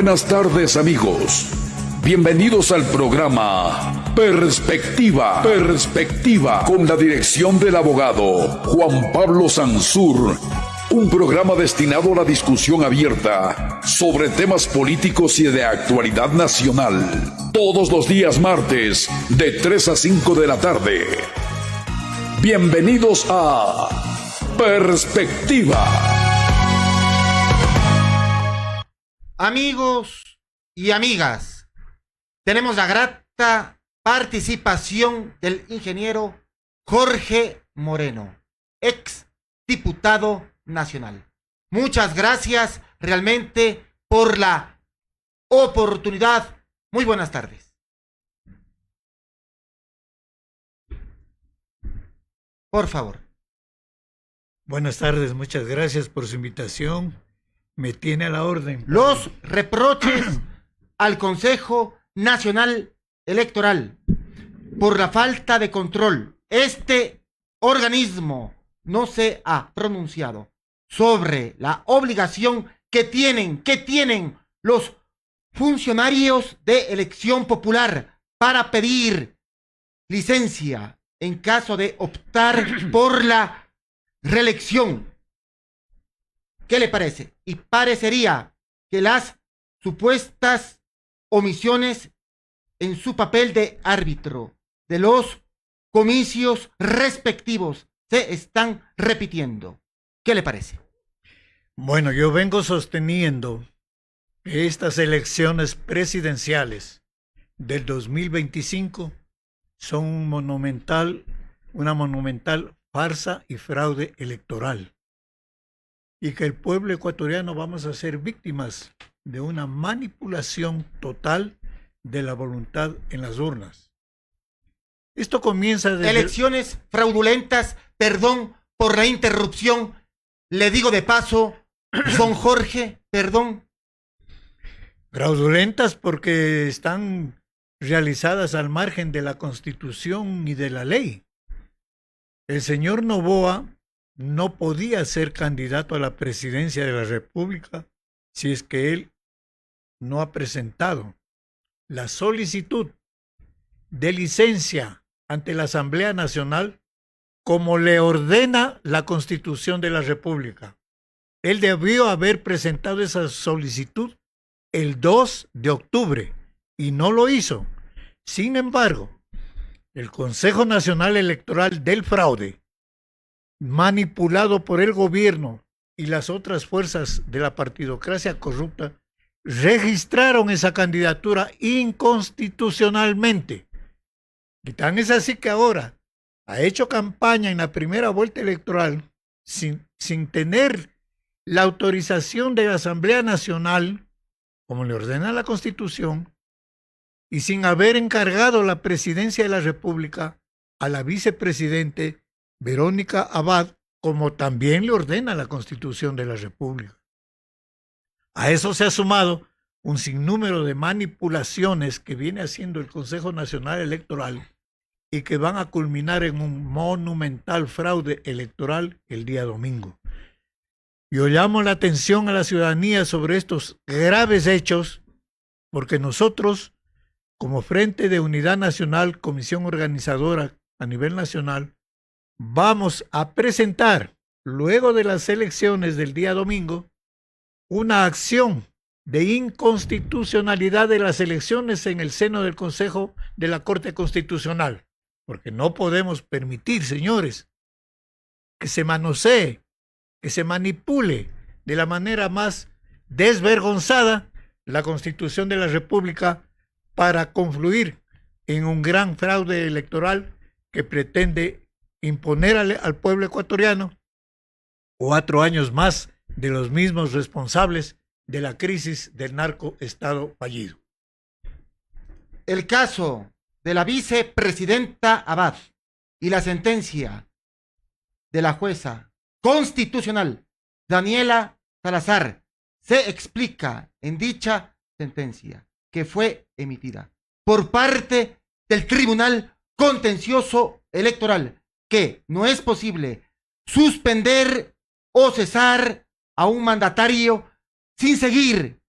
Buenas tardes, amigos. Bienvenidos al programa Perspectiva, con la dirección del abogado Juan Pablo Sansur. Un programa destinado a la discusión abierta sobre temas políticos y de actualidad nacional. Todos los días martes, de 3 a 5 de la tarde. Bienvenidos a Perspectiva. Amigos y amigas, tenemos la grata participación del ingeniero Jorge Moreno, ex diputado nacional. Muchas gracias realmente por la oportunidad. Muy buenas tardes. Por favor. Buenas tardes, muchas gracias por su invitación. Me tiene a la orden. Los reproches al Consejo Nacional Electoral por la falta de control. Este organismo no se ha pronunciado sobre la obligación que tienen los funcionarios de elección popular para pedir licencia en caso de optar por la reelección. ¿Qué le parece? Y parecería que las supuestas omisiones en su papel de árbitro de los comicios respectivos se están repitiendo. ¿Qué le parece? Bueno, yo vengo sosteniendo que estas elecciones presidenciales del 2025 son una monumental farsa y fraude electoral. Y que el pueblo ecuatoriano vamos a ser víctimas de una manipulación total de la voluntad en las urnas. Esto comienza desde... Elecciones fraudulentas, perdón por la interrupción, le digo de paso, don Jorge, perdón. Fraudulentas porque están realizadas al margen de la Constitución y de la ley. El señor Noboa no podía ser candidato a la presidencia de la República si es que él no ha presentado la solicitud de licencia ante la Asamblea Nacional como le ordena la Constitución de la República. Él debió haber presentado esa solicitud el 2 de octubre y no lo hizo. Sin embargo, el Consejo Nacional Electoral del Fraude, manipulado por el gobierno y las otras fuerzas de la partidocracia corrupta, registraron esa candidatura inconstitucionalmente. Y tan es así que ahora ha hecho campaña en la primera vuelta electoral sin tener la autorización de la Asamblea Nacional, como le ordena la Constitución, y sin haber encargado la presidencia de la República a la vicepresidente Verónica Abad, como también le ordena la Constitución de la República. A eso se ha sumado un sinnúmero de manipulaciones que viene haciendo el Consejo Nacional Electoral y que van a culminar en un monumental fraude electoral el día domingo. Yo llamo la atención a la ciudadanía sobre estos graves hechos, porque nosotros, como Frente de Unidad Nacional, Comisión Organizadora a nivel nacional, vamos a presentar, luego de las elecciones del día domingo, una acción de inconstitucionalidad de las elecciones en el seno del Consejo de la Corte Constitucional, porque no podemos permitir, señores, que se manosee, que se manipule de la manera más desvergonzada la Constitución de la República para confluir en un gran fraude electoral que pretende imponer al pueblo ecuatoriano 4 años más de los mismos responsables de la crisis del narcoestado fallido. El caso de la vicepresidenta Abad y la sentencia de la jueza constitucional Daniela Salazar se explica en dicha sentencia que fue emitida por parte del Tribunal Contencioso Electoral, que no es posible suspender o cesar a un mandatario sin seguir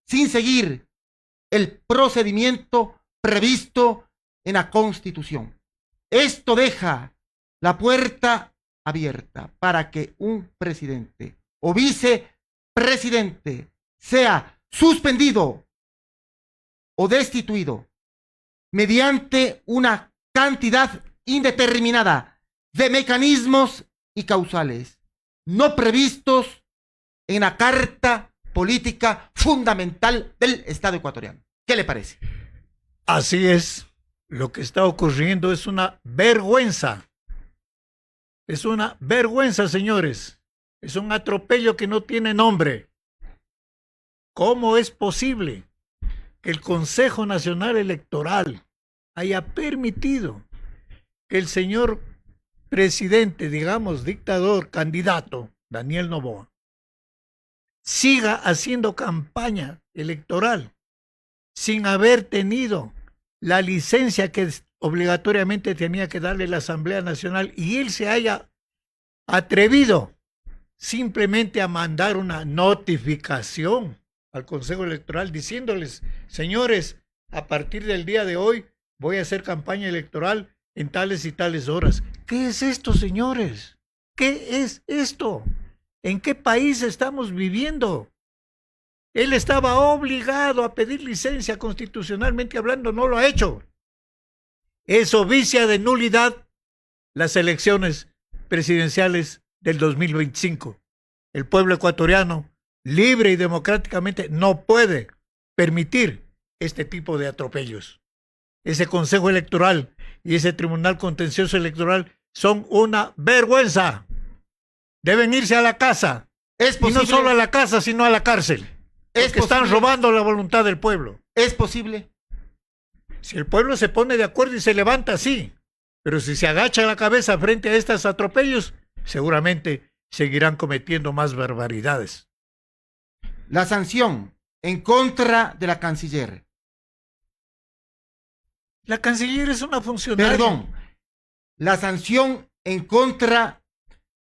el procedimiento previsto en la Constitución. Esto deja la puerta abierta para que un presidente o vicepresidente sea suspendido o destituido mediante una cantidad indeterminada de mecanismos y causales no previstos en la Carta Política Fundamental del Estado ecuatoriano. ¿Qué le parece? Así es. Lo que está ocurriendo es una vergüenza. Es una vergüenza, señores. Es un atropello que no tiene nombre. ¿Cómo es posible que el Consejo Nacional Electoral haya permitido que el señor presidente, digamos, dictador, candidato, Daniel Noboa, siga haciendo campaña electoral sin haber tenido la licencia que obligatoriamente tenía que darle la Asamblea Nacional, y él se haya atrevido simplemente a mandar una notificación al Consejo Electoral diciéndoles: señores, a partir del día de hoy voy a hacer campaña electoral en tales y tales horas? ¿Qué es esto, señores? ¿Qué es esto? ¿En qué país estamos viviendo? Él estaba obligado a pedir licencia constitucionalmente hablando, no lo ha hecho. Eso vicia de nulidad las elecciones presidenciales del 2025. El pueblo ecuatoriano, libre y democráticamente, no puede permitir este tipo de atropellos. Ese Consejo Electoral y ese Tribunal Contencioso Electoral son una vergüenza. Deben irse a la casa. ¿Es posible? Y no solo a la casa, sino a la cárcel. Porque están robando la voluntad del pueblo. ¿Es posible? Si el pueblo se pone de acuerdo y se levanta, sí. Pero si se agacha la cabeza frente a estos atropellos, seguramente seguirán cometiendo más barbaridades. La sanción en contra de la canciller. La canciller es una funcionaria. Perdón. La sanción en contra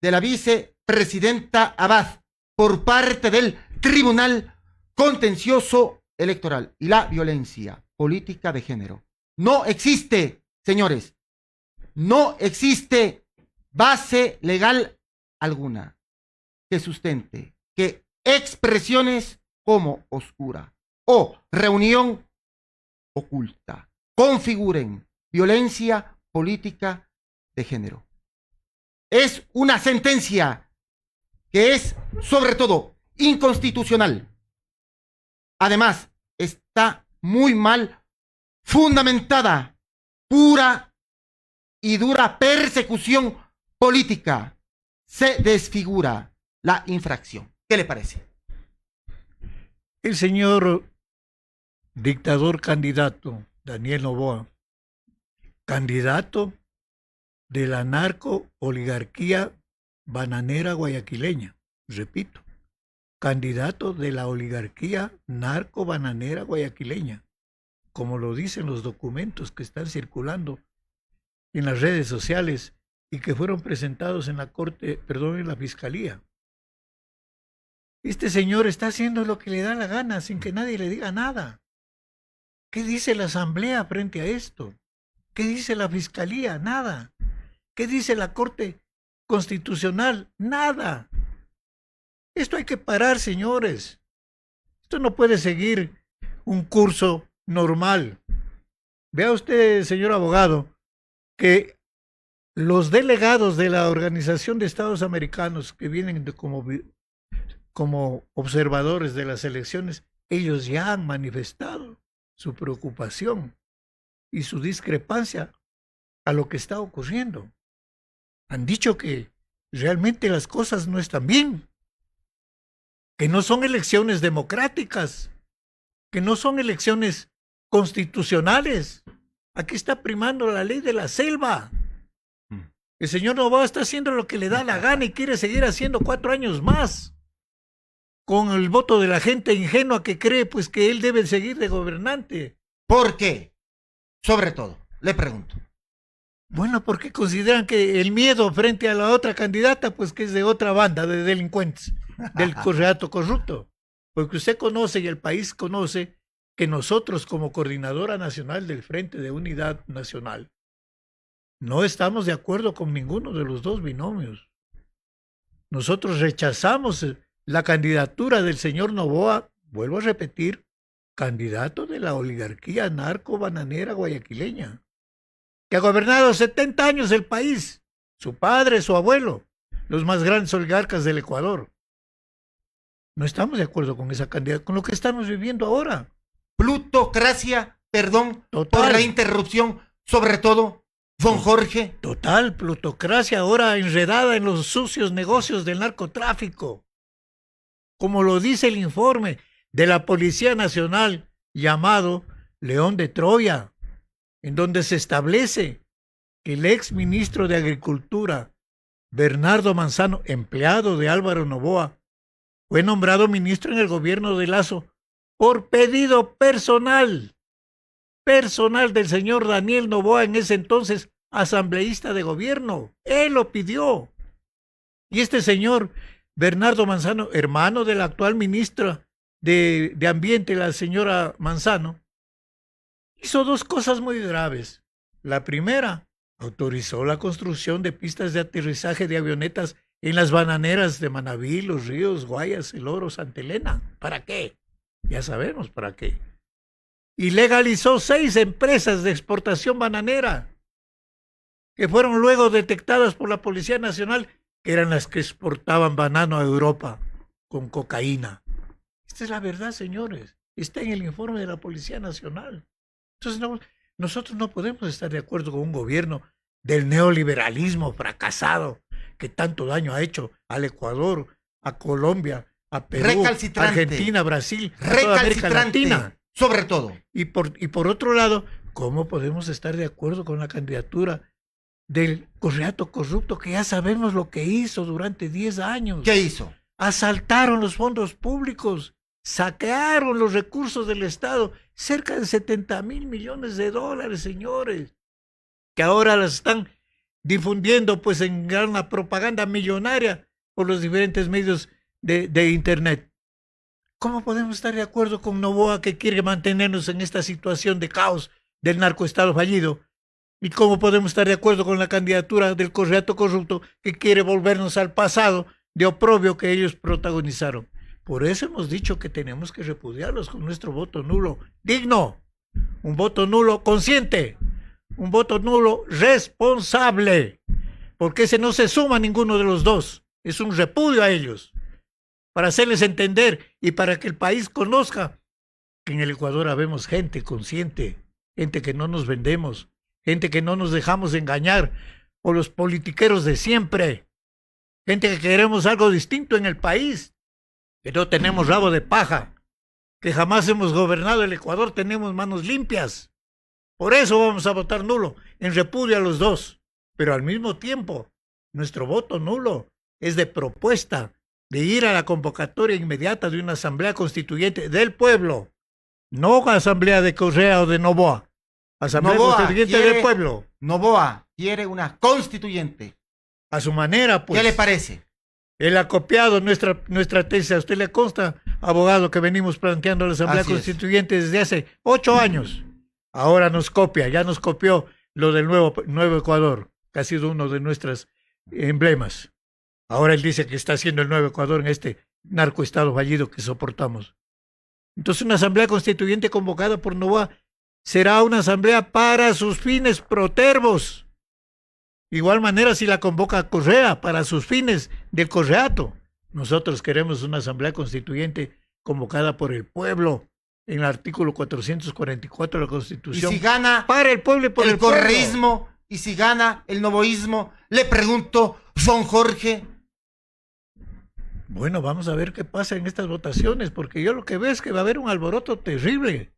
de la vicepresidenta Abad por parte del Tribunal Contencioso Electoral y la violencia política de género. No existe, señores, no existe base legal alguna que sustente que expresiones como oscura o reunión oculta configuren violencia política de género. Es una sentencia que es, sobre todo, inconstitucional. Además, está muy mal fundamentada, pura y dura persecución política. Se desfigura la infracción. ¿Qué le parece? El señor dictador candidato, Daniel Noboa, candidato de la narco-oligarquía bananera guayaquileña, repito, candidato de la oligarquía narco-bananera guayaquileña, como lo dicen los documentos que están circulando en las redes sociales y que fueron presentados en la en la fiscalía. Este señor está haciendo lo que le da la gana sin que nadie le diga nada. ¿Qué dice la Asamblea frente a esto? ¿Qué dice la Fiscalía? Nada. ¿Qué dice la Corte Constitucional? Nada. Esto hay que parar, señores. Esto no puede seguir un curso normal. Vea usted, señor abogado, que los delegados de la Organización de Estados Americanos que vienen como observadores de las elecciones, ellos ya han manifestado su preocupación y su discrepancia a lo que está ocurriendo. Han dicho que realmente las cosas no están bien, que no son elecciones democráticas, que no son elecciones constitucionales. Aquí está primando la ley de la selva. El señor Noboa está haciendo lo que le da la gana y quiere seguir haciendo 4 años más, con el voto de la gente ingenua que cree pues que él debe seguir de gobernante. ¿Por qué? Sobre todo, le pregunto. Bueno, porque consideran que el miedo frente a la otra candidata, pues que es de otra banda de delincuentes, del correato corrupto. Porque usted conoce y el país conoce que nosotros como Coordinadora Nacional del Frente de Unidad Nacional no estamos de acuerdo con ninguno de los dos binomios. Nosotros rechazamos la candidatura del señor Noboa, vuelvo a repetir, candidato de la oligarquía narco-bananera guayaquileña, que ha gobernado 70 años el país, su padre, su abuelo, los más grandes oligarcas del Ecuador. No estamos de acuerdo con esa candidatura, con lo que estamos viviendo ahora. Plutocracia, perdón Total. por la interrupción, sobre todo, don Jorge. Total, plutocracia ahora enredada en los sucios negocios del narcotráfico. Como lo dice el informe de la Policía Nacional llamado León de Troya, en donde se establece que el ex ministro de Agricultura, Bernardo Manzano, empleado de Álvaro Noboa, fue nombrado ministro en el gobierno de Lazo por pedido personal del señor Daniel Noboa, en ese entonces asambleísta de gobierno. Él lo pidió. Y este señor Bernardo Manzano, hermano de la actual ministra de Ambiente, la señora Manzano, hizo dos cosas muy graves. La primera, autorizó la construcción de pistas de aterrizaje de avionetas en las bananeras de Manabí, Los Ríos, Guayas, El Oro, Santa Elena. ¿Para qué? Ya sabemos para qué. Y legalizó 6 empresas de exportación bananera, que fueron luego detectadas por la Policía Nacional, que eran las que exportaban banano a Europa con cocaína. Esta es la verdad, señores. Está en el informe de la Policía Nacional. Entonces, nosotros no podemos estar de acuerdo con un gobierno del neoliberalismo fracasado que tanto daño ha hecho al Ecuador, a Colombia, a Perú, Argentina, Brasil, a toda América Latina. Sobre todo. Y por otro lado, ¿cómo podemos estar de acuerdo con la candidatura del correato corrupto, que ya sabemos lo que hizo durante 10 años? ¿Qué hizo? Asaltaron los fondos públicos, saquearon los recursos del Estado, cerca de 70,000 millones de dólares, señores, que ahora las están difundiendo pues en gran propaganda millonaria por los diferentes medios de Internet. ¿Cómo podemos estar de acuerdo con Noboa, que quiere mantenernos en esta situación de caos del narcoestado fallido? ¿Y cómo podemos estar de acuerdo con la candidatura del correato corrupto, que quiere volvernos al pasado de oprobio que ellos protagonizaron? Por eso hemos dicho que tenemos que repudiarlos con nuestro voto nulo digno, un voto nulo consciente, un voto nulo responsable, porque ese no se suma a ninguno de los dos, es un repudio a ellos, para hacerles entender y para que el país conozca que en el Ecuador habemos gente consciente, gente que no nos vendemos, gente que no nos dejamos engañar por los politiqueros de siempre, gente que queremos algo distinto en el país, que no tenemos rabo de paja, que jamás hemos gobernado el Ecuador, tenemos manos limpias. Por eso vamos a votar nulo, en repudio a los dos. Pero al mismo tiempo, nuestro voto nulo es de propuesta de ir a la convocatoria inmediata de una asamblea constituyente del pueblo, no asamblea de Correa o de Noboa, asamblea constituyente del pueblo. Noboa quiere una constituyente. A su manera, pues. ¿Qué le parece? Él ha copiado nuestra tesis. ¿A usted le consta, abogado, que venimos planteando la Asamblea Constituyente desde hace 8 años? Ahora nos copia, ya nos copió lo del nuevo Ecuador, que ha sido uno de nuestros emblemas. Ahora él dice que está haciendo el nuevo Ecuador en este narcoestado fallido que soportamos. Entonces, una Asamblea Constituyente convocada por Noboa será una asamblea para sus fines protervos. Igual manera si la convoca Correa para sus fines del correato. Nosotros queremos una asamblea constituyente convocada por el pueblo en el artículo 444 de la Constitución. Y si gana para el pueblo y por el correísmo, y si gana el novoísmo, le pregunto, don Jorge. Bueno, vamos a ver qué pasa en estas votaciones, porque yo lo que veo es que va a haber un alboroto terrible.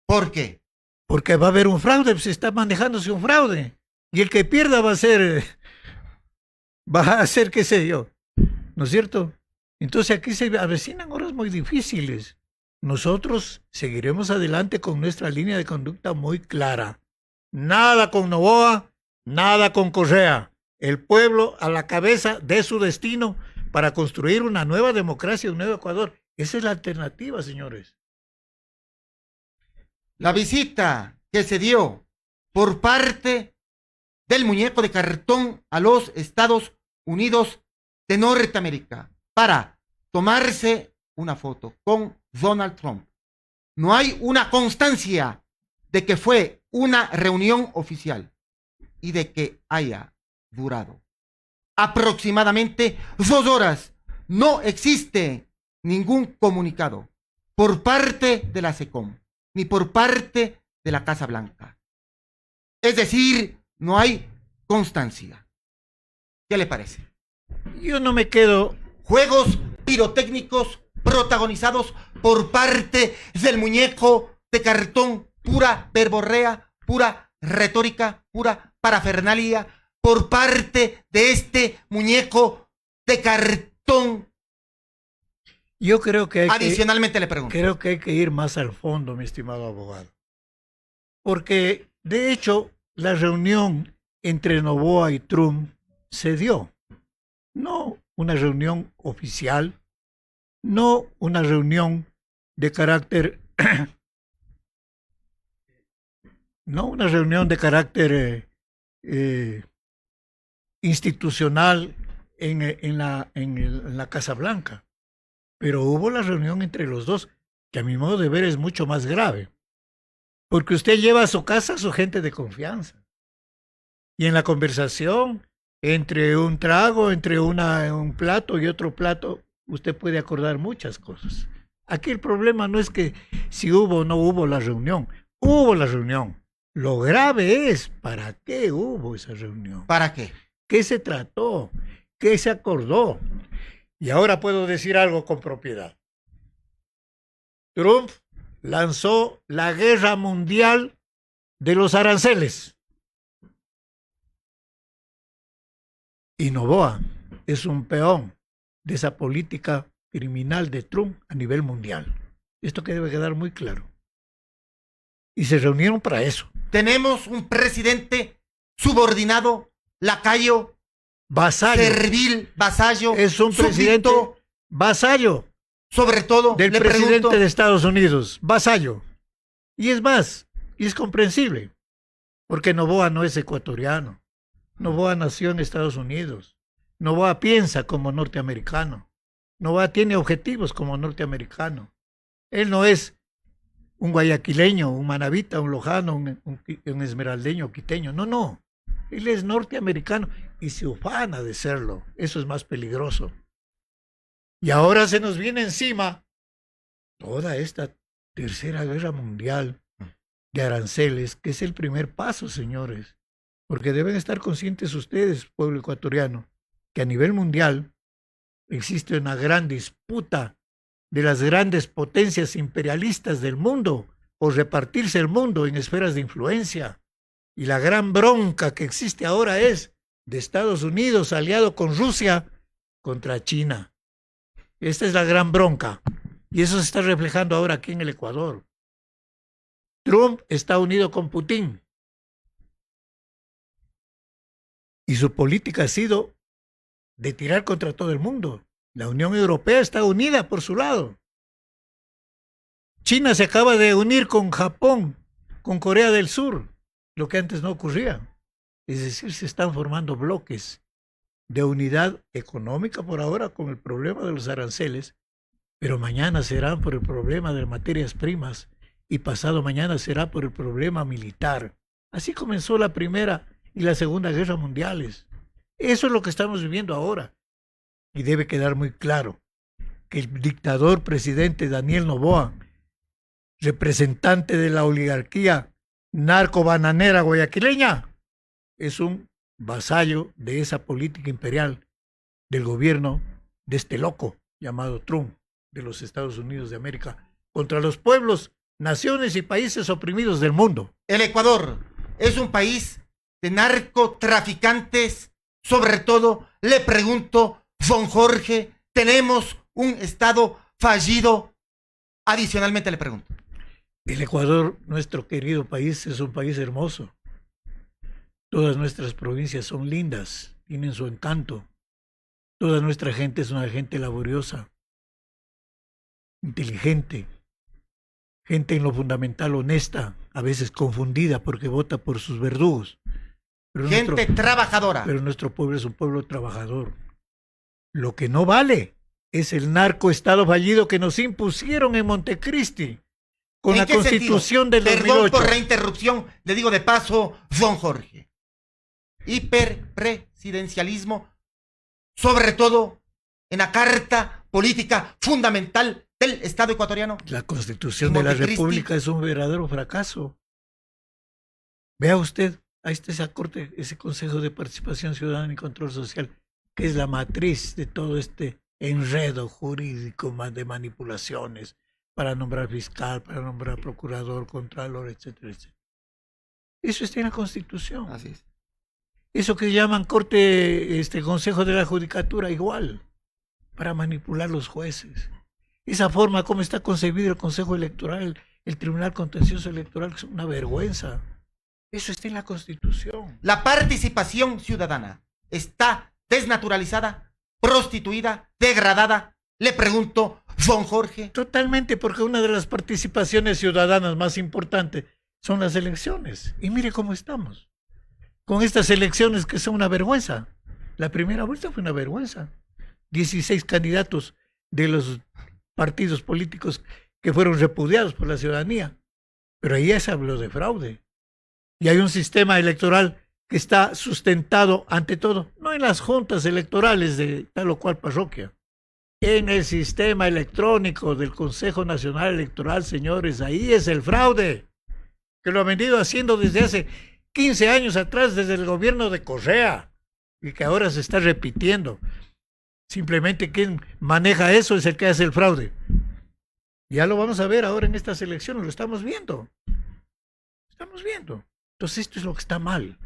¿Por qué? Porque va a haber un fraude, se está manejándose un fraude. Y el que pierda va a ser, qué sé yo, ¿no es cierto? Entonces aquí se avecinan horas muy difíciles. Nosotros seguiremos adelante con nuestra línea de conducta muy clara. Nada con Noboa, nada con Correa. El pueblo a la cabeza de su destino para construir una nueva democracia, un nuevo Ecuador. Esa es la alternativa, señores. La visita que se dio por parte del muñeco de cartón a los Estados Unidos de Norteamérica para tomarse una foto con Donald Trump. No hay una constancia de que fue una reunión oficial y de que haya durado aproximadamente 2 horas. No existe ningún comunicado por parte de la SECOM ni por parte de la Casa Blanca. Es decir, no hay constancia. ¿Qué le parece? Yo no me quedo. Juegos pirotécnicos protagonizados por parte del muñeco de cartón, pura verborrea, pura retórica, pura parafernalia, por parte de este muñeco de cartón. Yo creo que Adicionalmente le pregunto. Creo que hay que ir más al fondo, mi estimado abogado. Porque, de hecho, la reunión entre Noboa y Trump se dio. No una reunión oficial, no una reunión de carácter, no una reunión de carácter institucional en la Casa Blanca. Pero hubo la reunión entre los dos, que a mi modo de ver es mucho más grave. Porque usted lleva a su casa a su gente de confianza. Y en la conversación, entre un trago, entre un plato y otro plato, usted puede acordar muchas cosas. Aquí el problema no es que si hubo o no hubo la reunión. Hubo la reunión. Lo grave es, ¿para qué hubo esa reunión? ¿Para qué? ¿Qué se trató? ¿Qué se acordó? Y ahora puedo decir algo con propiedad. Trump lanzó la guerra mundial de los aranceles. Y Noboa es un peón de esa política criminal de Trump a nivel mundial. Esto que debe quedar muy claro. Y se reunieron para eso. Tenemos un presidente subordinado, lacayo, vasallo, servil, vasallo. Es un presidente súbdito, vasallo. Sobre todo, del presidente de Estados Unidos, vasallo. Y es más, y es comprensible, porque Noboa no es ecuatoriano. Noboa nació en Estados Unidos. Noboa piensa como norteamericano. Noboa tiene objetivos como norteamericano. Él no es un guayaquileño, un manabita, un lojano, un esmeraldeño, quiteño. No, no. Él es norteamericano y se ufana de serlo. Eso es más peligroso. Y ahora se nos viene encima toda esta tercera guerra mundial de aranceles, que es el primer paso, señores. Porque deben estar conscientes ustedes, pueblo ecuatoriano, que a nivel mundial existe una gran disputa de las grandes potencias imperialistas del mundo por repartirse el mundo en esferas de influencia. Y la gran bronca que existe ahora es de Estados Unidos aliado con Rusia contra China. Esta es la gran bronca. Y eso se está reflejando ahora aquí en el Ecuador. Trump está unido con Putin. Y su política ha sido de tirar contra todo el mundo. La Unión Europea está unida por su lado. China se acaba de unir con Japón, con Corea del Sur, lo que antes no ocurría. Es decir, se están formando bloques de unidad económica por ahora con el problema de los aranceles, pero mañana serán por el problema de materias primas y pasado mañana será por el problema militar. Así comenzó la Primera y la Segunda Guerra Mundiales. Eso es lo que estamos viviendo ahora. Y debe quedar muy claro que el dictador presidente Daniel Noboa, representante de la oligarquía narco-bananera guayaquileña, es un vasallo de esa política imperial del gobierno de este loco llamado Trump de los Estados Unidos de América contra los pueblos, naciones y países oprimidos del mundo. El Ecuador es un país de narcotraficantes. Sobre todo, le pregunto, don Jorge, ¿tenemos un Estado fallido? Adicionalmente le pregunto. El Ecuador, nuestro querido país, es un país hermoso. Todas nuestras provincias son lindas, tienen su encanto. Toda nuestra gente es una gente laboriosa, inteligente, gente en lo fundamental honesta, a veces confundida porque vota por sus verdugos. Pero Gente trabajadora. Pero nuestro pueblo es un pueblo trabajador. Lo que no vale es el narcoestado fallido que nos impusieron en Montecristi con la Constitución del 2008. Perdón por la interrupción, le digo de paso, don Jorge. Hiperpresidencialismo, sobre todo en la Carta Política Fundamental del Estado ecuatoriano. La Constitución de la República es un verdadero fracaso. Vea usted, ahí está esa corte, ese Consejo de Participación Ciudadana y Control Social, que es la matriz de todo este enredo jurídico de manipulaciones para nombrar fiscal, para nombrar procurador, contralor, etcétera, etcétera. Eso está en la Constitución. Así es. Eso que llaman corte, Consejo de la Judicatura, igual, para manipular los jueces. Esa forma como está concebido el Consejo Electoral, el Tribunal Contencioso Electoral, es una vergüenza. Eso está en la Constitución. La participación ciudadana está desnaturalizada, prostituida, degradada. Le pregunto, don Jorge. Totalmente, porque una de las participaciones ciudadanas más importantes son las elecciones. Y mire cómo estamos. Con estas elecciones que son una vergüenza. La primera vuelta fue una vergüenza. 16 candidatos de los partidos políticos que fueron repudiados por la ciudadanía. Pero ahí ya se habló de fraude. Y hay un sistema electoral que está sustentado ante todo, no en las juntas electorales de tal o cual parroquia, en el sistema electrónico del Consejo Nacional Electoral, señores. Ahí es el fraude, que lo ha venido haciendo desde hace 15 años atrás, desde el gobierno de Correa, y que ahora se está repitiendo. Simplemente quien maneja eso es el que hace el fraude. Ya lo vamos a ver ahora en estas elecciones, lo estamos viendo. Estamos viendo. Entonces esto es lo que está mal,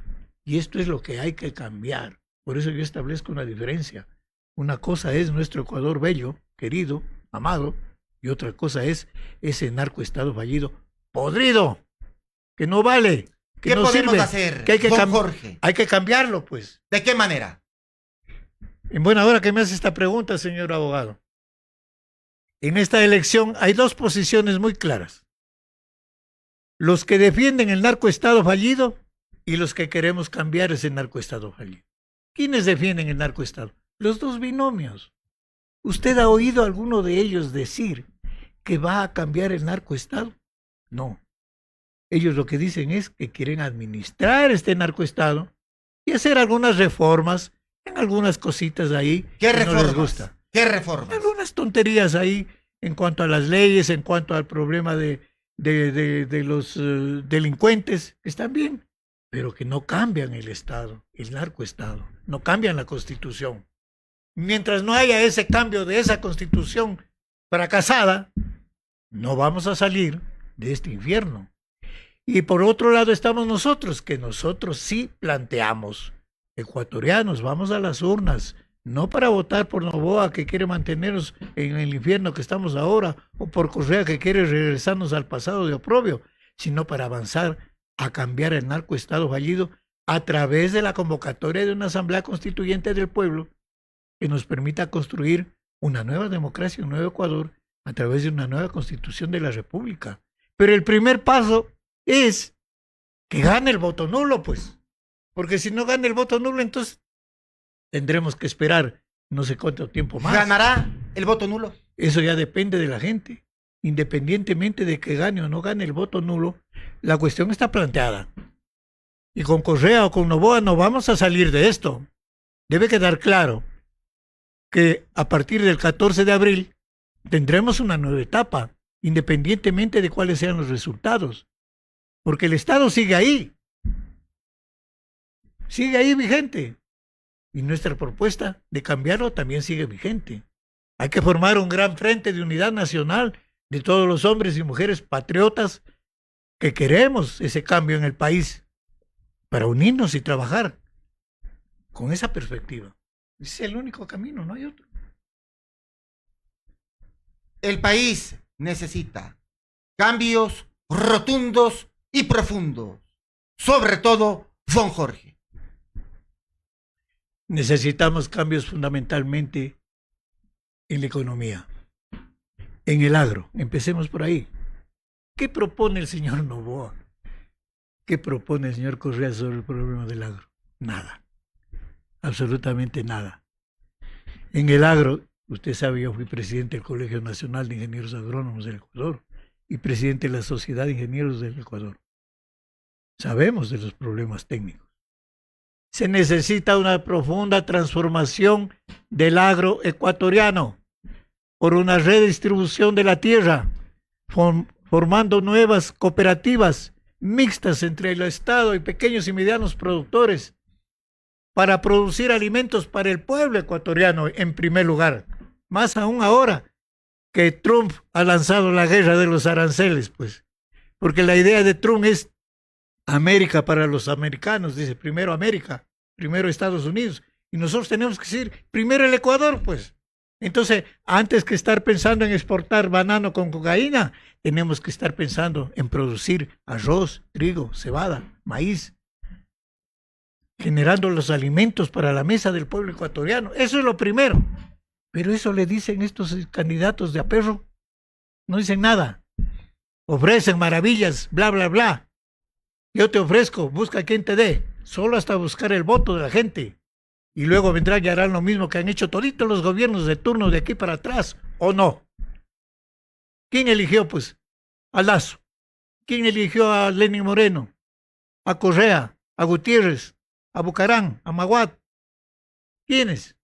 y esto es lo que hay que cambiar. Por eso yo establezco una diferencia. Una cosa es nuestro Ecuador bello, querido, amado, y otra cosa es ese narcoestado fallido, podrido, que no vale, que ¿Qué no podemos sirve, hacer, que hay que don Jorge? hay que cambiarlo, pues. ¿De qué manera? En buena hora que me hace esta pregunta, señor abogado. En esta elección hay dos posiciones muy claras. Los que defienden el narcoestado fallido y los que queremos cambiar ese narcoestado fallido. ¿Quiénes defienden el narcoestado? Los dos binomios. ¿Usted ha oído a alguno de ellos decir que va a cambiar el narcoestado? No. Ellos lo que dicen es que quieren administrar este narcoestado y hacer algunas reformas en algunas cositas ahí ¿Qué que reformas? no les gusta. ¿Qué reformas? Algunas tonterías ahí en cuanto a las leyes, en cuanto al problema de los delincuentes, que están bien, pero que no cambian el Estado, el narcoestado, no cambian la Constitución. Mientras no haya ese cambio de esa Constitución fracasada, no vamos a salir de este infierno. Y por otro lado estamos nosotros, que nosotros sí planteamos, ecuatorianos, vamos a las urnas, no para votar por Noboa, que quiere mantenernos en el infierno que estamos ahora, o por Correa, que quiere regresarnos al pasado de oprobio, sino para avanzar a cambiar el narcoestado fallido a través de la convocatoria de una asamblea constituyente del pueblo que nos permita construir una nueva democracia, un nuevo Ecuador, a través de una nueva constitución de la República. Pero el primer paso es que gane el voto nulo, pues, porque si no gana el voto nulo, entonces tendremos que esperar no sé cuánto tiempo más. ¿Ganará el voto nulo? Eso ya depende de la gente. Independientemente de que gane o no gane el voto nulo, la cuestión está planteada. Y con Correa o con Noboa no vamos a salir de esto. Debe quedar claro que a partir del 14 de abril tendremos una nueva etapa, independientemente de cuáles sean los resultados. Porque el Estado sigue ahí vigente. Y nuestra propuesta de cambiarlo también sigue vigente. Hay que formar un gran frente de unidad nacional de todos los hombres y mujeres patriotas que queremos ese cambio en el país para unirnos y trabajar con esa perspectiva. Ese es el único camino, no hay otro. El país necesita cambios rotundos y profundos. Sobre todo, don Jorge. Necesitamos cambios fundamentalmente en la economía, en el agro. Empecemos por ahí. ¿Qué propone el señor Noboa? ¿Qué propone el señor Correa sobre el problema del agro? Nada, absolutamente nada. En el agro, usted sabe, yo fui presidente del Colegio Nacional de Ingenieros Agrónomos del Ecuador y presidente de la Sociedad de Ingenieros del Ecuador. Sabemos de los problemas técnicos. Se necesita una profunda transformación del agro ecuatoriano por una redistribución de la tierra, formando nuevas cooperativas mixtas entre el Estado y pequeños y medianos productores para producir alimentos para el pueblo ecuatoriano en primer lugar. Más aún ahora que Trump ha lanzado la guerra de los aranceles, pues, porque la idea de Trump es América para los americanos, dice primero América, primero Estados Unidos, y nosotros tenemos que decir primero el Ecuador, pues. Entonces, antes que estar pensando en exportar banano con cocaína, tenemos que estar pensando en producir arroz, trigo, cebada, maíz, generando los alimentos para la mesa del pueblo ecuatoriano. Eso es lo primero. Pero eso le dicen estos candidatos de a perro. No dicen nada. Ofrecen maravillas, bla, bla, bla. Yo te ofrezco, busca quien te dé. Solo hasta buscar el voto de la gente. Y luego vendrán y harán lo mismo que han hecho toditos los gobiernos de turno de aquí para atrás, ¿o no? ¿Quién eligió, pues? A Lazo. ¿Quién eligió a Lenín Moreno? A Correa, a Gutiérrez, a Bucarán, a Maguad. ¿Quiénes?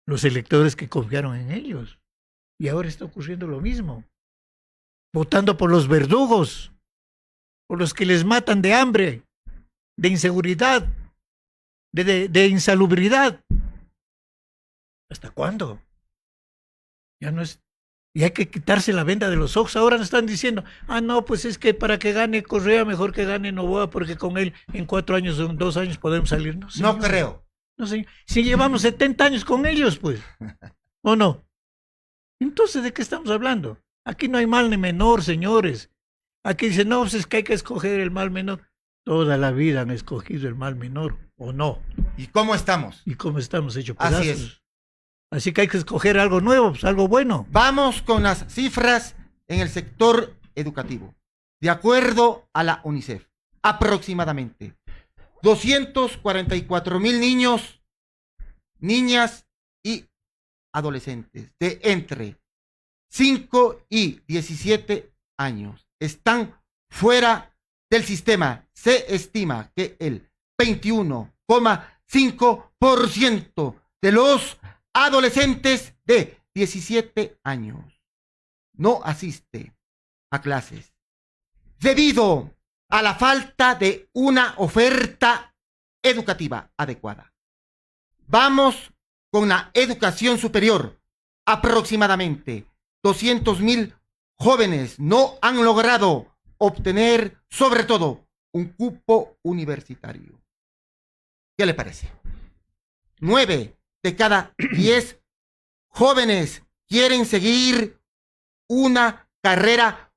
Los electores que confiaron en ellos. Y ahora está ocurriendo lo mismo. Votando por los verdugos, por los que les matan de hambre, de inseguridad, de insalubridad. ¿Hasta cuándo? Ya no es. Y hay que quitarse la venda de los ojos. Ahora nos están diciendo, no, pues es que para que gane Correa, mejor que gane Noboa, porque con él en 4 años o en 2 años podemos salir. No, señor. No creo. No, señor. Si llevamos 70 años con ellos, pues. ¿O no? Entonces, ¿de qué estamos hablando? Aquí no hay mal ni menor, señores. Aquí dicen, no, pues es que hay que escoger el mal menor. Toda la vida han escogido el mal menor, ¿o no? ¿Y cómo estamos? ¿Y cómo estamos hechos pedazos? Así es. Así que hay que escoger algo nuevo, pues algo bueno. Vamos con las cifras en el sector educativo. De acuerdo a la UNICEF, aproximadamente 244,000 niños, niñas y adolescentes de entre 5 y 17 años están fuera del sistema. Se estima que el 21,5% de los adolescentes de 17 años no asiste a clases debido a la falta de una oferta educativa adecuada. Vamos con la educación superior. Aproximadamente 200,000 jóvenes no han logrado obtener, sobre todo, un cupo universitario. ¿Qué le parece? 9 de cada 10 jóvenes quieren seguir una carrera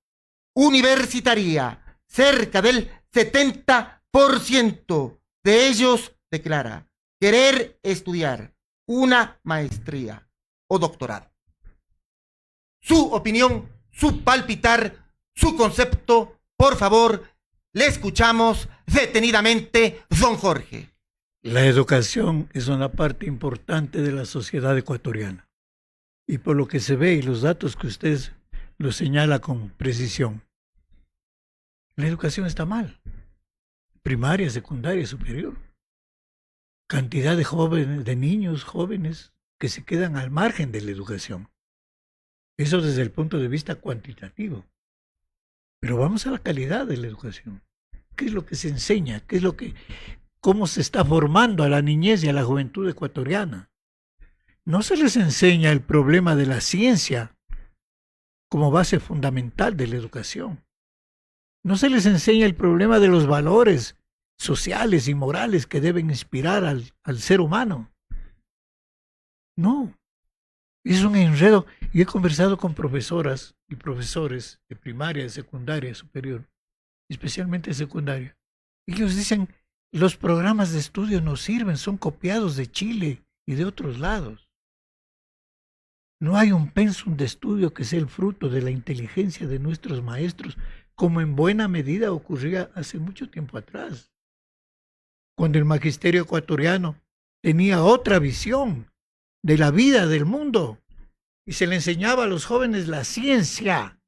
universitaria. Cerca del 70% de ellos declara querer estudiar una maestría o doctorado. Su opinión, su palpitar, su concepto, por favor, le escuchamos detenidamente, don Jorge. La educación es una parte importante de la sociedad ecuatoriana. Y por lo que se ve y los datos que usted lo señala con precisión, la educación está mal. Primaria, secundaria, superior. Cantidad de jóvenes, de niños jóvenes que se quedan al margen de la educación. Eso desde el punto de vista cuantitativo. Pero vamos a la calidad de la educación. ¿Qué es lo que se enseña? ¿Cómo se está formando a la niñez y a la juventud ecuatoriana? No se les enseña el problema de la ciencia como base fundamental de la educación. No se les enseña el problema de los valores sociales y morales que deben inspirar al ser humano. No, es un enredo. Y he conversado con profesoras y profesores de primaria, de secundaria, superior, especialmente de secundaria. Ellos dicen, los programas de estudio no sirven, son copiados de Chile y de otros lados. No hay un pensum de estudio que sea el fruto de la inteligencia de nuestros maestros como en buena medida ocurría hace mucho tiempo atrás, cuando el magisterio ecuatoriano tenía otra visión de la vida, del mundo, y se le enseñaba a los jóvenes la ciencia,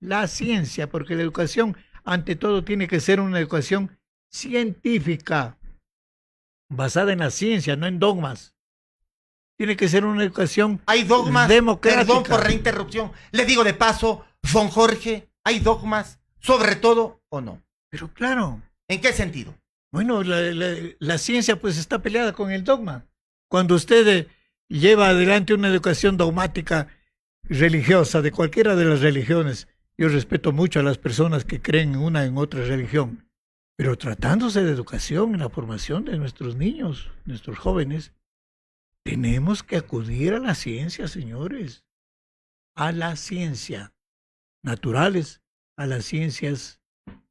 porque la educación, ante todo, tiene que ser una educación científica, basada en la ciencia, no en dogmas. Tiene que ser una educación Hay dogmas, democrática. perdón por la interrupción, le digo de paso, don Jorge, ¿hay dogmas sobre todo o no? Pero claro, ¿En qué sentido? bueno, la ciencia pues está peleada con el dogma. Cuando usted lleva adelante una educación dogmática religiosa, de cualquiera de las religiones, yo respeto mucho a las personas que creen en una en otra religión, pero tratándose de educación en la formación de nuestros niños, nuestros jóvenes, tenemos que acudir a la ciencia, señores, a la ciencia naturales, a las ciencias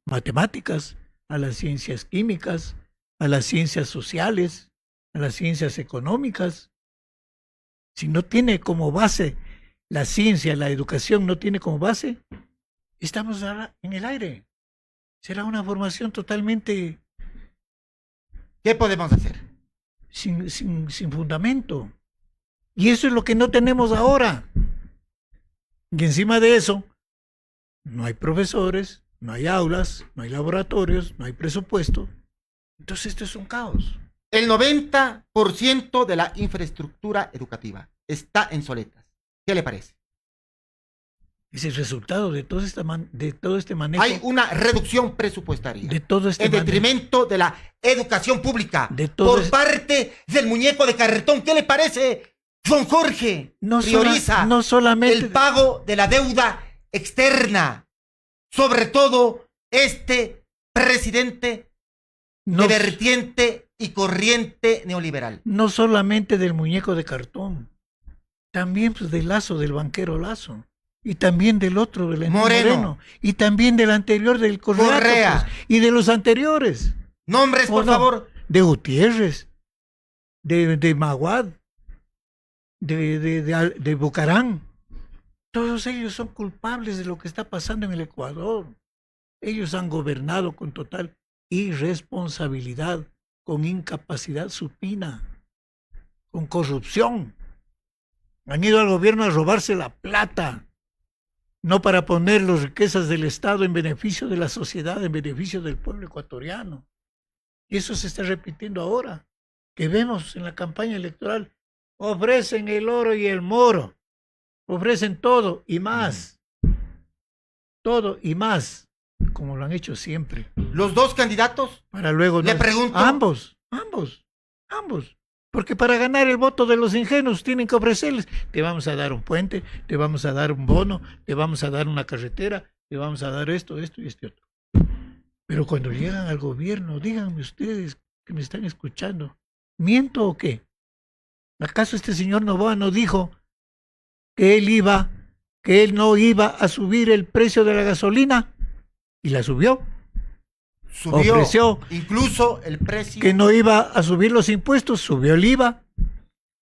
matemáticas, a las ciencias químicas, a las ciencias sociales, a las ciencias económicas. Si no tiene como base la ciencia, la educación no tiene como base, estamos ahora en el aire. Será una formación totalmente ¿Qué podemos hacer? sin fundamento. Y eso es lo que no tenemos ahora. Y encima de eso, no hay profesores, no hay aulas, no hay laboratorios, no hay presupuesto. Entonces esto es un caos. El 90% de la infraestructura educativa está en soletas. ¿Qué le parece? Es el resultado de todo este manejo. Hay una reducción presupuestaria De todo este en manejo. detrimento de la educación pública De todo por parte del muñeco de cartón. ¿Qué le parece, don Jorge? Prioriza no solamente el pago de la deuda externa, sobre todo este presidente no, de vertiente y corriente neoliberal. no solamente del muñeco de cartón, también pues, del Lazo, del banquero Lazo, y también del otro, del Moreno, y también del anterior, del Correa, pues, y de los anteriores. Nombres, por favor. De Gutiérrez, de Maguad, de Bucarán. Todos ellos son culpables de lo que está pasando en el Ecuador. Ellos han gobernado con total irresponsabilidad, con incapacidad supina, con corrupción. Han ido al gobierno a robarse la plata, no para poner las riquezas del Estado en beneficio de la sociedad, en beneficio del pueblo ecuatoriano. Y eso se está repitiendo ahora, que vemos en la campaña electoral. Ofrecen el oro y el moro, ofrecen todo y más, como lo han hecho siempre. Los dos candidatos, Para luego le pregunto. ambos, porque para ganar el voto de los ingenuos tienen que ofrecerles, te vamos a dar un puente, te vamos a dar un bono, te vamos a dar una carretera, te vamos a dar esto y este otro. Pero cuando llegan al gobierno, díganme ustedes que me están escuchando, ¿miento o qué? ¿Acaso este señor Noboa no dijo que él no iba a subir el precio de la gasolina? Y la subió. Subió Ofreció incluso el precio. que no iba a subir los impuestos, subió el IVA.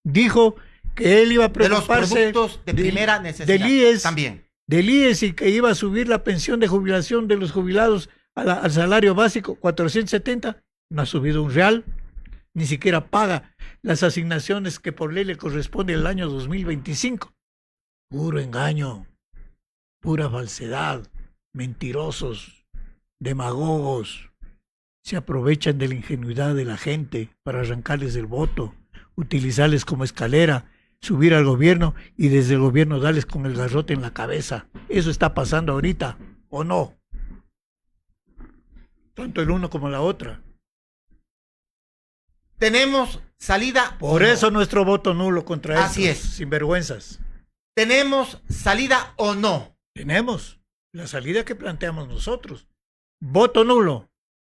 Dijo que él iba a de los preocuparse productos de primera necesidad. del IES, también. del IES, y que iba a subir la pensión de jubilación de los jubilados al salario básico, 470. No ha subido un real, ni siquiera paga las asignaciones que por ley le corresponde el año 2025. Puro engaño, pura falsedad, mentirosos, demagogos. Se aprovechan de la ingenuidad de la gente para arrancarles el voto, utilizarles como escalera, subir al gobierno y desde el gobierno darles con el garrote en la cabeza. Eso está pasando ahorita, ¿o no? Tanto el uno como la otra. Tenemos salida. Por o eso no. nuestro voto nulo contra Así estos es. sinvergüenzas. Tenemos salida o no. Tenemos la salida que planteamos nosotros. Voto nulo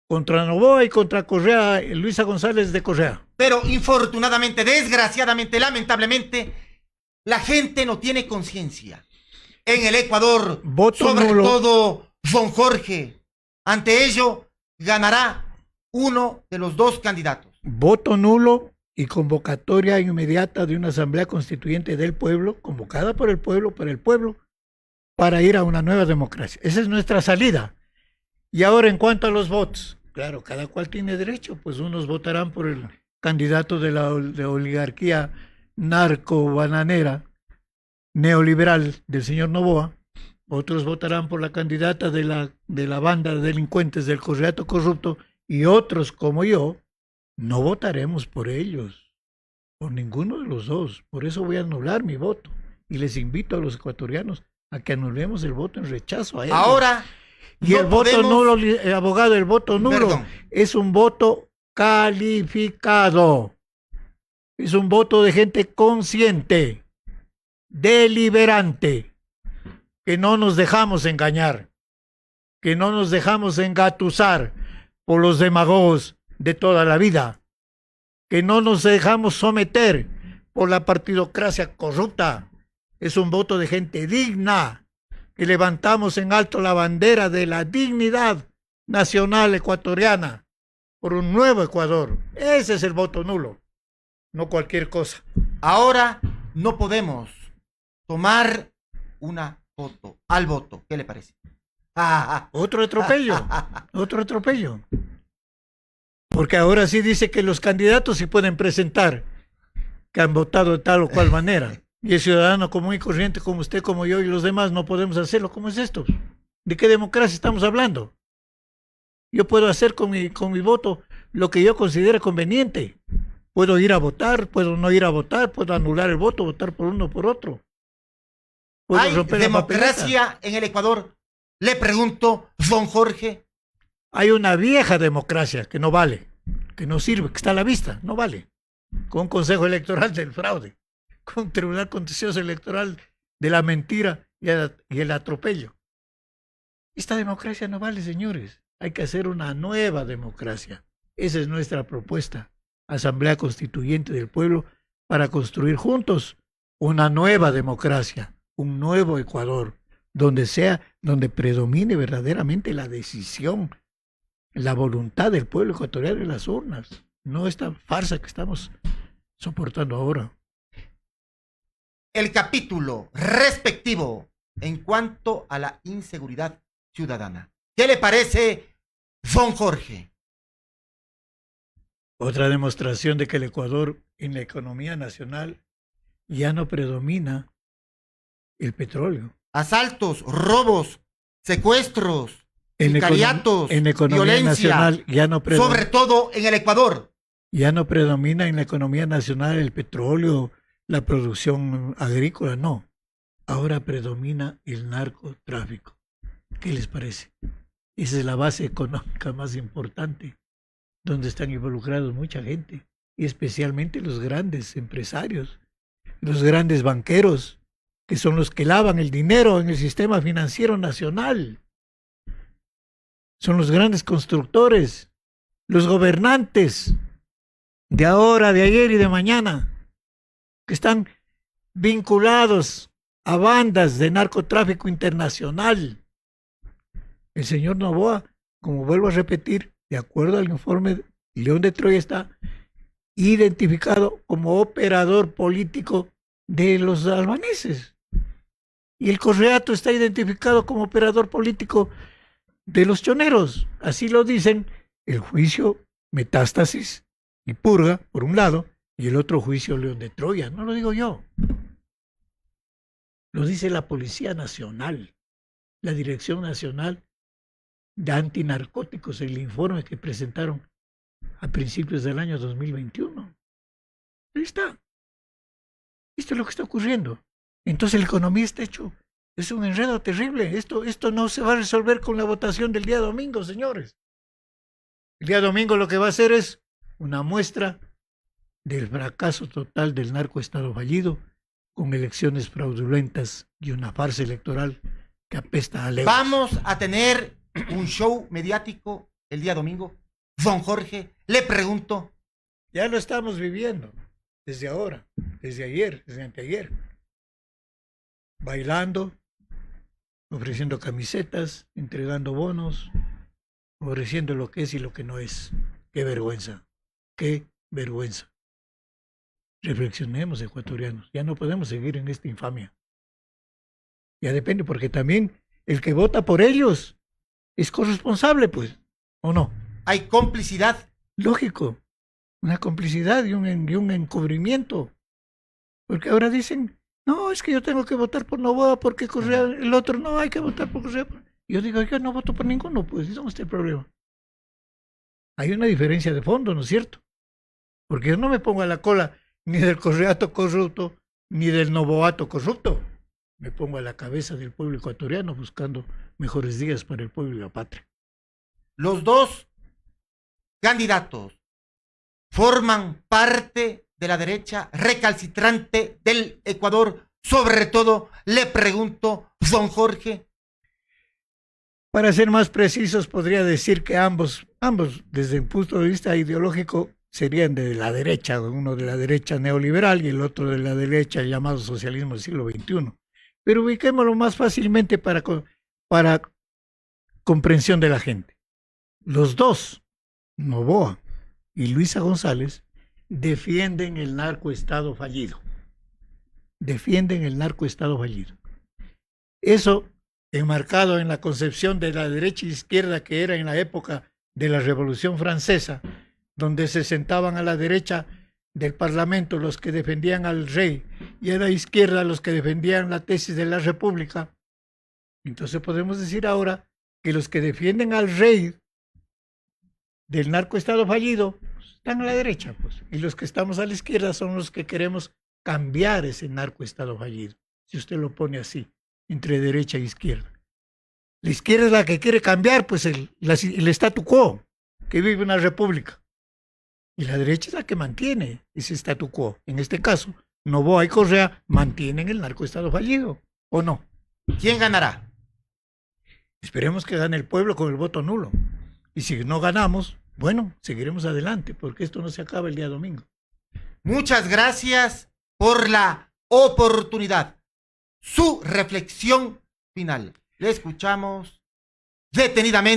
contra Noboa y contra Correa, Luisa González de Correa. Pero infortunadamente, desgraciadamente, lamentablemente, la gente no tiene conciencia. En el Ecuador, Voto sobre nulo. todo don Jorge. Ante ello, ganará uno de los dos candidatos. Voto nulo y convocatoria inmediata de una asamblea constituyente del pueblo, convocada por el pueblo, para ir a una nueva democracia. Esa es nuestra salida. Y ahora en cuanto a los votos, claro, cada cual tiene derecho, pues unos votarán por el candidato de la oligarquía narco-bananera, neoliberal del señor Noboa, otros votarán por la candidata de la banda de delincuentes del Correato corrupto, y otros, como yo, no votaremos por ellos, por ninguno de los dos. Por eso voy a anular mi voto, y les invito a los ecuatorianos a que anulemos el voto en rechazo a ellos. Ahora, y no el voto podemos- nulo, abogado, el voto nulo Perdón. es un voto calificado. Es un voto de gente consciente, deliberante, que no nos dejamos engañar, que no nos dejamos engatusar por los demagogos de toda la vida, que no nos dejamos someter por la partidocracia corrupta. Es un voto de gente digna, que levantamos en alto la bandera de la dignidad nacional ecuatoriana por un nuevo Ecuador. Ese es el voto nulo, no cualquier cosa. ahora no podemos tomar una foto al voto. ¿Qué le parece? Otro atropello, otro atropello. Porque ahora sí dice que los candidatos sí pueden presentar que han votado de tal o cual manera. Y el ciudadano común y corriente como usted, como yo y los demás no podemos hacerlo. ¿Cómo es esto? ¿De qué democracia estamos hablando? Yo puedo hacer con mi voto lo que yo considere conveniente. Puedo ir a votar, puedo no ir a votar, puedo anular el voto, votar por uno o por otro. Puedo ¿Hay romper la papeleta. democracia en el Ecuador? Le pregunto, don Jorge. Hay una vieja democracia que no vale, que no sirve, que está a la vista, no vale. Con un consejo electoral del fraude, con un tribunal contencioso electoral de la mentira y el atropello. Esta democracia no vale, señores. Hay que hacer una nueva democracia. Esa es nuestra propuesta. Asamblea Constituyente del Pueblo para construir juntos una nueva democracia, un nuevo Ecuador, donde predomine verdaderamente la decisión, la voluntad del pueblo ecuatoriano en las urnas, no esta farsa que estamos soportando ahora. El capítulo respectivo en cuanto a la inseguridad ciudadana. ¿Qué le parece, don Jorge? Otra demostración de que el Ecuador en la economía nacional ya no predomina el petróleo. Asaltos, robos, secuestros, En sicariatos, en economía violencia, nacional ya no sobre todo en el Ecuador. ya no predomina en la economía nacional el petróleo, la producción agrícola, no. Ahora predomina el narcotráfico. ¿Qué les parece? Esa es la base económica más importante, donde están involucrados mucha gente, y especialmente los grandes empresarios, los grandes banqueros, que son los que lavan el dinero en el sistema financiero nacional. Son los grandes constructores, los gobernantes de ahora, de ayer y de mañana, que están vinculados a bandas de narcotráfico internacional. El señor Noboa, como vuelvo a repetir, de acuerdo al informe León de Troya, está identificado como operador político de los albaneses. Y el Correato está identificado como operador político de los choneros. Así lo dicen el juicio Metástasis y Purga, por un lado, y el otro juicio León de Troya. No lo digo yo. Lo dice la Policía Nacional, la Dirección Nacional de Antinarcóticos, el informe que presentaron a principios del año 2021. Ahí está. Esto es lo que está ocurriendo. Entonces la economía está hecho, es un enredo terrible. Esto no se va a resolver con la votación del día domingo, señores. El día domingo lo que va a hacer es una muestra del fracaso total del narcoestado fallido, con elecciones fraudulentas y una farsa electoral que apesta a leguas. Vamos a tener un show mediático el día domingo. Don Jorge, le pregunto. Ya lo estamos viviendo, desde ahora, desde ayer, desde anteayer. Bailando, ofreciendo camisetas, entregando bonos, ofreciendo lo que es y lo que no es. ¡Qué vergüenza! ¡Qué vergüenza! Reflexionemos, ecuatorianos. Ya no podemos seguir en esta infamia. Ya depende, porque también el que vota por ellos es corresponsable, pues, ¿o no? Hay complicidad. Lógico, una complicidad y un encubrimiento. Porque ahora dicen, no, es que yo tengo que votar por Noboa porque Correa, el otro no, hay que votar por Correa. Yo digo, yo no voto por ninguno, pues, ¿dónde está el problema? Hay una diferencia de fondo, ¿no es cierto? Porque yo no me pongo a la cola ni del correato corrupto, ni del novoato corrupto. Me pongo a la cabeza del pueblo ecuatoriano buscando mejores días para el pueblo y la patria. Los dos candidatos forman parte de la derecha recalcitrante del Ecuador. Sobre todo, le pregunto, don Jorge. Para ser más precisos, podría decir que ambos, desde el punto de vista ideológico, serían de la derecha, uno de la derecha neoliberal y el otro de la derecha llamado socialismo del siglo XXI. Pero ubiquémoslo más fácilmente para comprensión de la gente. Los dos, Noboa y Luisa González, defienden el narcoestado fallido. Defienden el narcoestado fallido. Eso enmarcado en la concepción de la derecha e izquierda que era en la época de la Revolución Francesa, donde se sentaban a la derecha del Parlamento los que defendían al rey y a la izquierda los que defendían la tesis de la República. Entonces podemos decir ahora que los que defienden al rey del narcoestado fallido están a la derecha, pues, y los que estamos a la izquierda son los que queremos cambiar ese narcoestado fallido, si usted lo pone así, entre derecha e izquierda. La izquierda es la que quiere cambiar pues el statu quo, que vive una república. Y la derecha es la que mantiene ese statu quo. En este caso, Noboa y Correa mantienen el narcoestado fallido, ¿o no? ¿Quién ganará? Esperemos que gane el pueblo con el voto nulo. Y si no ganamos, bueno, seguiremos adelante, porque esto no se acaba el día domingo. Muchas gracias por la oportunidad. Su reflexión final. Le escuchamos detenidamente.